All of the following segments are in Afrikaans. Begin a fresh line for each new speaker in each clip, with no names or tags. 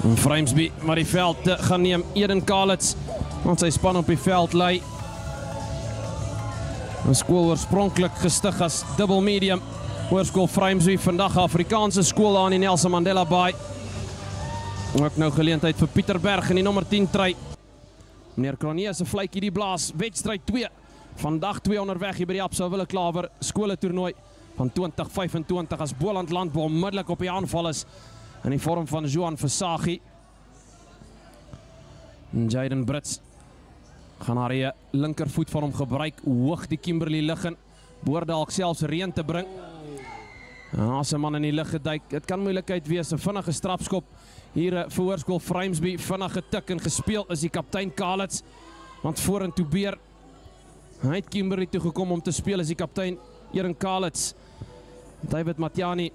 Frimesby maar die veld gaan neem, Eden Kalitz, want sy span op die veld lei. Een skool oorspronklik gestig as Double Medium, Hoërskool Frimesby, vandag Afrikaanse skool aan die Nelson Mandela Bay. Ook nou geleentheid vir Pieter Berg in die nommer 10 trui. Meneer Cronje se vletjie die blaas, wedstryd 2. Vandag 2 onderweg hier by die Absa Willeklawer skole toernooi van 2025 as Boland Landbou onmiddellik op die aanval is in die vorm van Johan Versaghi. Jaden Brits gaan haar die linkervoet van hom gebruik, hoog die Kimberley lig in, behoort dalk selfs reën te bring. As 'n man in die lug geduik, dit kan moeilikheid wees, 'n vinnige strapskop hier vir Hoërskool Frimesby, vinnige tik en gespeel is die kaptein Kalitz, want vorentoe beer. Hy het Kimberley toe gekom om te speel as die kaptein Eden Kalitz. David Matiani,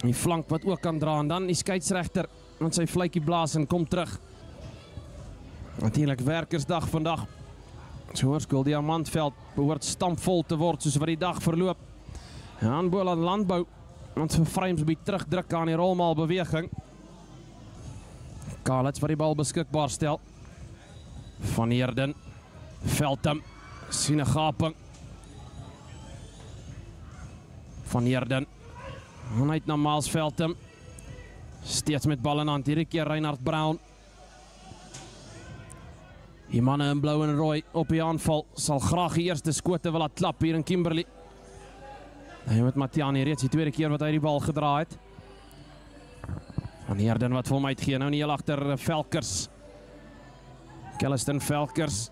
die flank wat ook kan dra, en dan die skeieregter, want sy vletjie blaas en kom terug. Natuurlik werkersdag vandag. So Hoërskool Diamantveld behoort stampvol te word soos wat die dag verloop. En Boland Landbou, want vir Frimesby terugdruk aan die rolmaal beweging. Kalitz wat die bal beskikbaar stel. Van Heerden, Veldham, sien 'n gaping. Van Heerden, en uit na Miles Veldham. Steeds met bal in hand, hierdie keer Reinhard Brown. Die manne in blou en rooi op die aanval sal graag die eerste skote wil laat klap hier in Kimberley. Hy met Matiani reeds die tweede keer wat hy die bal gedra het. Van Heerden wat vir hom uitgee, nou nie heel agter Velkers. Kelliston Velkers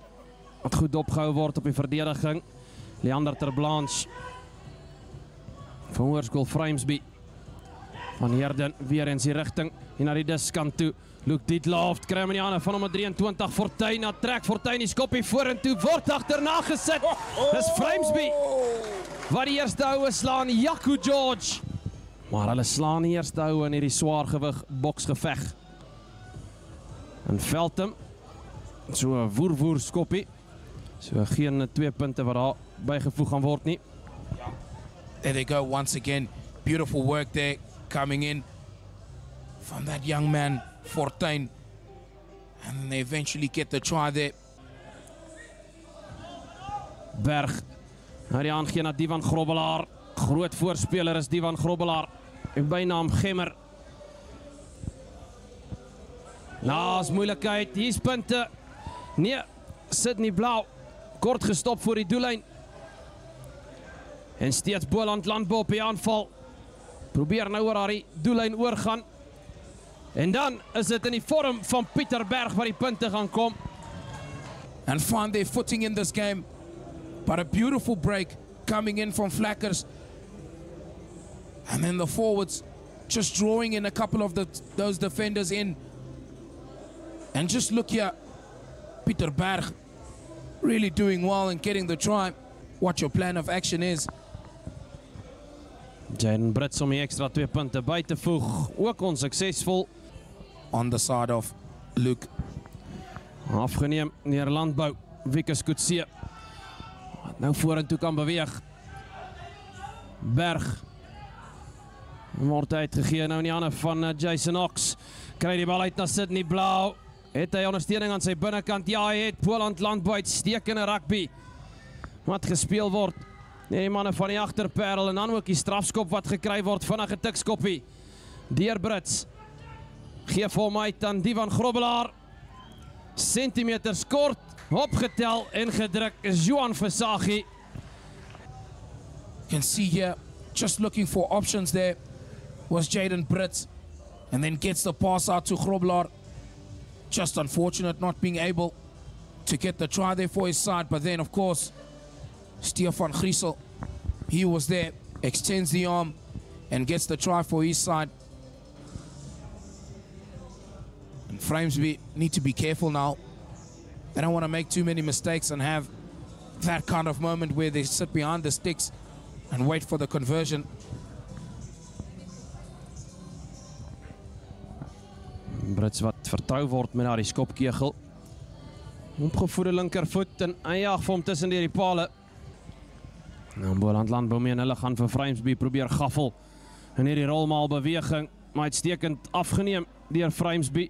wat goed opgehou word op die verdediging. Leander Terblanche van Hoërskool Frimesby. Van Heerden weer eens die rigting en na die diskant toe. Luke Dietlof kry hom in die hande van hom 23 Fortuin, na trek Fortuin die skoppie vorentoe, word agterna gesit. Dis Frimesby wat die eerste houe slaan, Jaco George. Maar hulle slaan die eerste houe in hierdie swaargewig boksgeveg. En Veldham, so 'n woer skoppie. So geen 2 punte wat daar bygevoeg gaan word nie.
There they go once again. Beautiful work there coming in from that young man, Fortuin. And they eventually get the try there.
Berg, nou die aangee na Divan Grobbelaar. Groot voorspeler is Divan Grobbelaar. En bynaam Gemmer. Nou, is moeilikheid. Hier is punte. Nee, Sydney Blau. Kort gestop voor die doellyn. En steeds Boland Landbou op die aanval. Probeer nou oor haar die doellyn oorgaan. En dan is dit in die vorm van Pieter Berg waar die punte gaan kom.
And find their footing in this game. But a beautiful break coming in from Flackers. And then the forwards just drawing in a couple of those defenders in. And just look here, Pieter Berg really doing well and getting the try. What your plan of action is.
Jaden Brits om die extra 2 punte by te voeg. Ook onsuksesvol.
On the side of Luke.
Afgeneem neer Landbou. Wikus Kutse. Wat nou vorentoe kan beweeg. Berg. Word uitgegee nou in die hande van Jason Ox. Kry die bal uit na Sydney Blau. Het hy ondersteuning aan sy binnekant? Ja, hy het. Boland Landbou uitstekende rugby wat gespeel word. Nee, die manne van die agterperl en dan ook die strafskop wat gekry word van 'n getikskoppie. Deur Brits. Geef hom uit aan Divan Grobbelaar. Centimeters kort, opgetel en gedruk is Johan Versaghi.
You can see here, just looking for options there was Jaden Brits. And then gets the pass out to Grobbelaar. Just unfortunate not being able to get the try there for his side. But then, of course, Stefan Griesel, he was there, extends the arm and gets the try for his side. And Frimesby need to be careful now. They don't want to make too many mistakes and have that kind of moment where they sit behind the sticks and wait for the conversion.
Brits wat vertrou word met daardie skopkegel. Opgevoede linkervoet en jaag vir hom tussen die pale. Nou Boland Landbou meen hulle gaan vir Frimesby probeer gaffel in hierdie rolmaal beweging. maar uitstekend afgeneem deur Frimesby.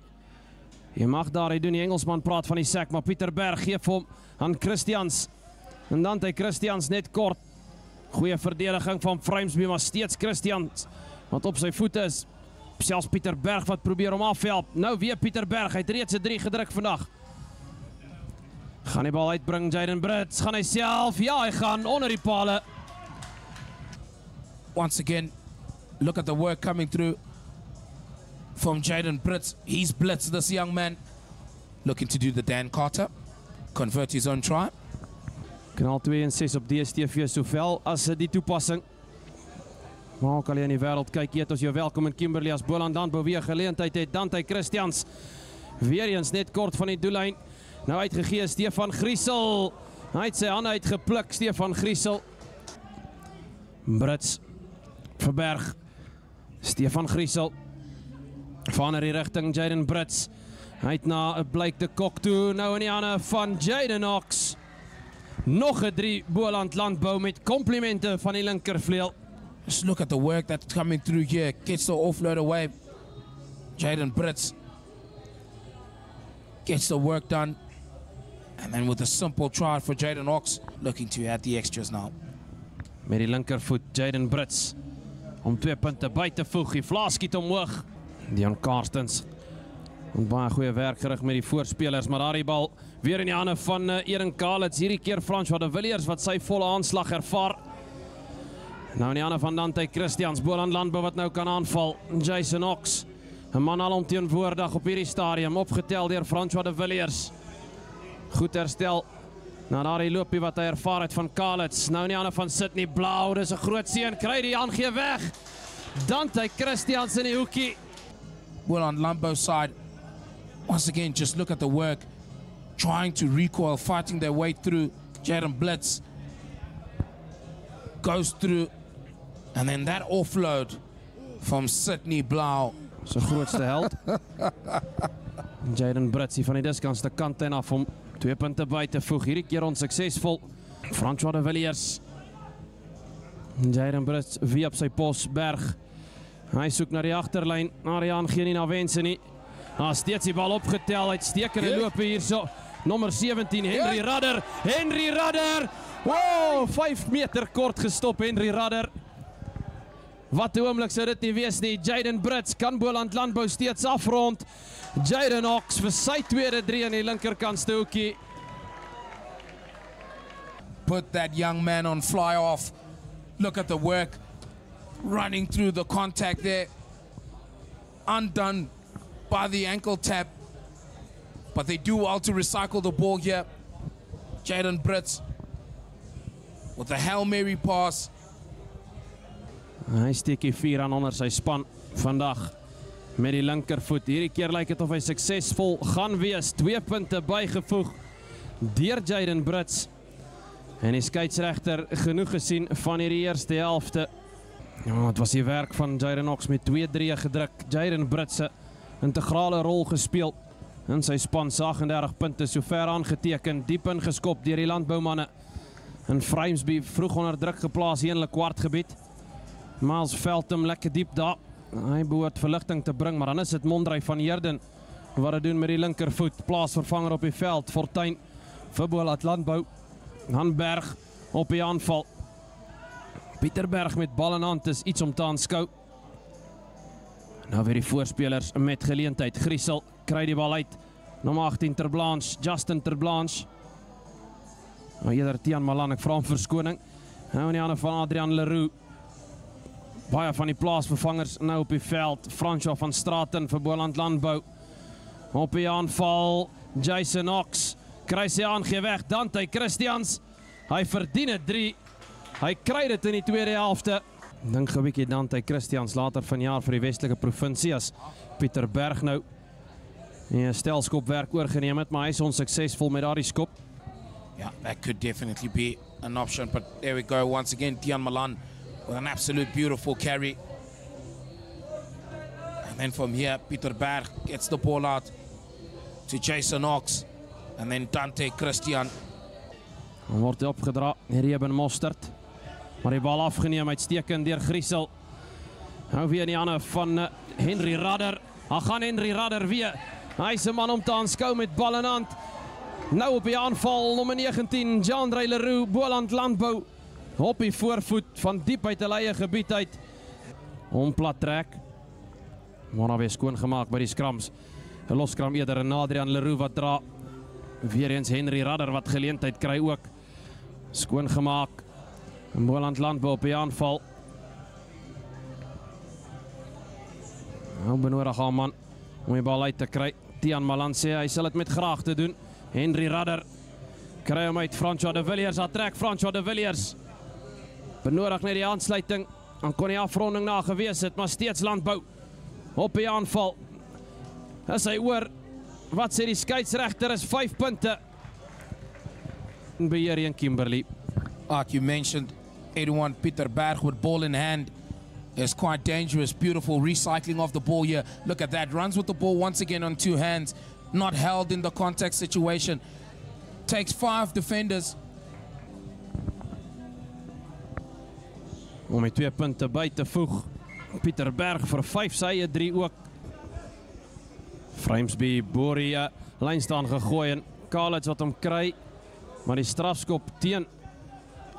Jy mag daar, hy doen die Engelsman praat van die sack, maar Pieter Berg gee vir hom aan Christians. En dan hy Christians net kort. Goeie verdediging van Frimesby, maar steeds Christians wat op sy voete is. Selfs Pieter Berg wat probeer om af te help. Nou weer Pieter Berg, hy het reeds 'n 3 gedruk vandag. Gaan die bal uitbring, Jaden Brits, gaan hy self, ja hy gaan onder die pale.
Once again, look at the work coming through from Jaden Brits. He's blitzed this young man. Looking to do the Dan Carter. Convert his own try.
Kanaal 2 en 6 op DStv sowel as die toepassing. Maak al in die wêreld kyk jy het ons jou welkom in Kimberley as Boland dan beweeg geleentheid het Dante Christians. Weer eens net kort van die doellyn. Nou uitgegee Stefan Griesel. Hy het sy hande uitgepluk, Stefan Griesel. Brits Verberg. Stefan Griesel. Van in die rigting Jaden Brits. Hy het na 'n blyk de Kok toe. Nou in die hande van Jaden Knox. Nog 'n 3 Boland Landbou met komplimente van die linkervleuel.
Just look at the work that's coming through here. Gets the offload away. Jaden Brits gets the work done. And then with a simple try for Jaden Knox. Looking to add the extras now.
Met die linkervoet Jaden Brits. Om 2 punte by te voeg. Die vlaas skiet omhoog. Dion Karstens. En baie goeie werk gerig met die voorspelers. Maar daar die bal weer in die hande van Eden Kalitz. Hierdie keer François de Villiers wat sy volle aanslag ervaar. Nou in die hande van Dante Christians. Boland Landbou wat nou kan aanval. Jason Knox. 'n man al omteenwoordig op hierdie stadium. Opgetel deur François de Villiers. Goed herstel. Nou daar die loopie wat hy ervaar het van Kalitz. Nou in die hande van Sydney Blau. Dis 'n groot seën. Kry die aangee weg. Dante Christians in die hoekie.
Boland Landbou side. Once again, just look at the work. Trying to recoil, fighting their way through. Jaden Blitz goes through. And then that offload from Sydney Blau.
Sy grootste held. Jaden Brits van die diskanste kant en af om 2 punte by te voeg. Hierdie keer onsuksesvol. François de Villiers. Jaden Brits wie op sy pos Berg. Hy soek na die agterlyn. Ariaan gee nie na wense nie. Steeds die bal opgetel. Uitstekende loop hierso. Nommer 17 Henry Rudder. Henry Rudder. Wow, 5 meter kort gestop Henry Rudder. Wat 'n oomblik sou dit nie wees nie. Jaden Brits kan Boland Landbou steeds afrond. Jaden Knox vir sy tweede 3 in die linkerkantste hoekie.
Put that young man on fly off. Look at the work. Running through the contact there. Undone by the ankle tap. But they do well to recycle the ball here. Jaden Brits with a Hail Mary pass.
Hy steek die 4 aan onder sy span vandag met die linkervoet. Hierdie keer lyk dit of hy suksesvol gaan wees. 2 punte bygevoeg deur Jaden Brits. En die skeieregter genoeg gesien van hierdie eerste helfte. Ja, het was die werk van Jaden Knox met 2-3 gedruk. Jaden Brits se integrale rol gespeel in sy span. 38 punte sover aangeteken, diep ingeskop deur die landboumanne. En Frimesby vroeg onder druk geplaas hier in hulle kwartgebied. Miles Veldham lekker diep daar. Hy behoort verligting te bring, maar dan is dit Mondray van Heerden wat dit doen met die linkervoet. Plaasvervanger op die veld, Fortuin vir Boland Landbou. Dan Berg op die aanval. Pieter Berg met bal in hand is iets om te aanskou. Nou weer die voorspelers met geleentheid. Griesel kry die bal uit. Nommer 18 Terblanche, Justin Terblanche. Nou eerder Tian Malan, ek vra hom verskoning. Nou in die hande van Adrian Leroux. Baie van die plaasvervangers nou op die veld. François van Straten vir Boland Landbou. Op die aanval, Jason Knox. Kry sy aangee weg, Dante Christians. Hy verdien het 3. Hy kry dit in die tweede helfte. Dink 'n bietjie Dante Christians later vanjaar vir die Westelike Provinsie as Pieter Berg nou 'n stelskopwerk oorgeneem het, maar hy is onsuksesvol met daardie skop.
Yeah, that could definitely be an option, but there we go once again. Tian Malan with an absolute beautiful carry. And then from here, Pieter Berg gets the ball out to Jason Knox. And then Dante Christian.
Dan word hy opgedra, Reuben Mostert. Maar die bal afgeneem, uitstekend deur Griesel. Nou weer in die hande van Henry Radder. Daar gaan Henry Radder weer. Hy is 'n man om te aanskou met bal in hand. Nou op die aanval, nommer 19, Jandre Leroux, Boland Landbou. Op die voorvoet van diep uit 'n eie gebied uit. Om plat trek. Maar dan weer skoon gemaak by die skrams. 'n Loskram eerder en Adrian Leroux wat dra. Weer eens Henry Radder wat geleentheid kry ook. Skoon gemaak. Boland Landbou op die aanval. Nou benodig haar man om die bal uit te kry. Tian Malan sê hy sal dit met graagte doen. Henry Radder kry hom uit. François de Villiers, daar trek François de Villiers. Benodig net die aansluiting. Dan kon die afronding na gewees het, maar steeds Landbou op die aanval. Is hy oor? Wat sê die skeieregter is 5 punte. Beheer in Kimberley.
Like you mentioned, 81 Pieter Berg with ball in hand is quite dangerous. Beautiful recycling of the ball here. Look at that. Runs with the ball once again on 2 hands. Not held in the contact situation. Takes 5 defenders.
Om die 2 punte by te voeg. Pieter Berg vir 5, sy 3 ook. Framesby, Borie, lyn staan gegooi en Kalits wat hom kry. Maar die strafskop teen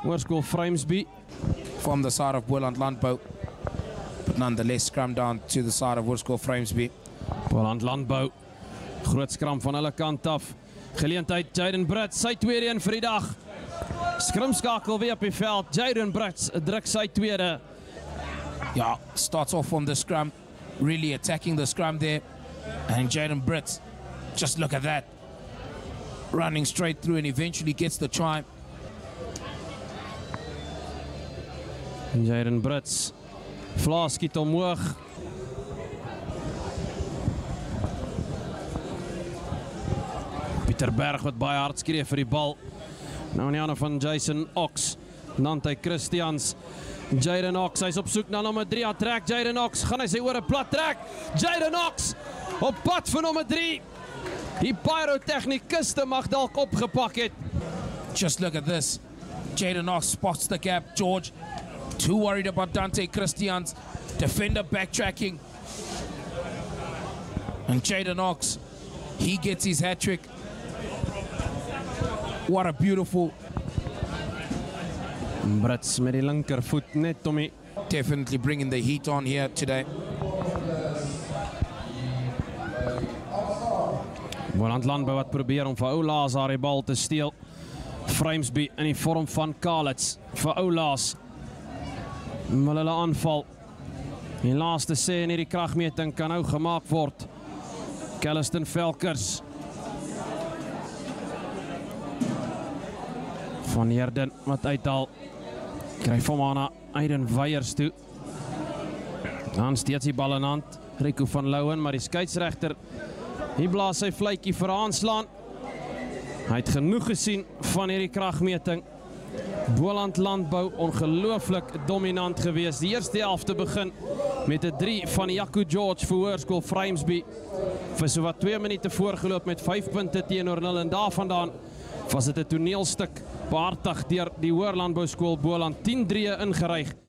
Hoërskool Framesby.
From the side of Boland Landbou. But nonetheless, scrum down to the side of Hoërskool Framesby.
Boland Landbou. Groot skram van hulle kant af. Geleentheid, Jaden Brits, sy tweede een vir die dag. Skrimskakel weer op die veld. Jaden Brits druk sy tweede.
Yeah, starts off from the scrum. Really attacking the scrum there. And Jaden Brits, just look at that. Running straight through and eventually gets the try.
Jaden Brits. Vlaas skiet omhoog. Pieter Berg wat baie hard skree vir die bal. Nou in die hande van Jason Ox. Nante Christians. Jaden Ox, hy's op soek na nommer 3. Hy trek Jaden Ox. Gaan hy sy oor 'n plat trek. Jaden Ox op pad vir nommer 3. Die pyrotechnikuste mag dalk opgepak het.
Just look at this. Jaden Ox spots the gap. George, too worried about Dante Christians. Defender backtracking. And Jaden Ox, he gets his hat trick. What a beautiful.
Brits met die linkervoet net om die
Definitely bringing the heat on here today.
Boland Landbou wat probeer om vir Oulaas haar die bal te steel. Framesby in die vorm van Kalits vir Oulaas. Maar hulle aanval. Die laaste sê in hierdie kragmeting kan nou gemaak word. Calliston Velkers. Van Heerden wat uithaal. Kry van Mana Aiden Weyers toe. Dan steeds die bal in hand. Rico van Louwen, maar die skeieregter hy blaas sy fluitjie vir aanslaan. Hy het genoeg gesien van hierdie kragmeting. Boland Landbou ongelooflik dominant gewees. Die eerste helfte begin met 'n 3 van Jaco George vir Hoërskool Framesby. Vir so wat 2 minute voorgeloop met 5 punte teenoor 0 en daarvandaan was dit 'n toneelstuk behartig deur die Hoërlandbouskool Boland 10-3 ingeryg.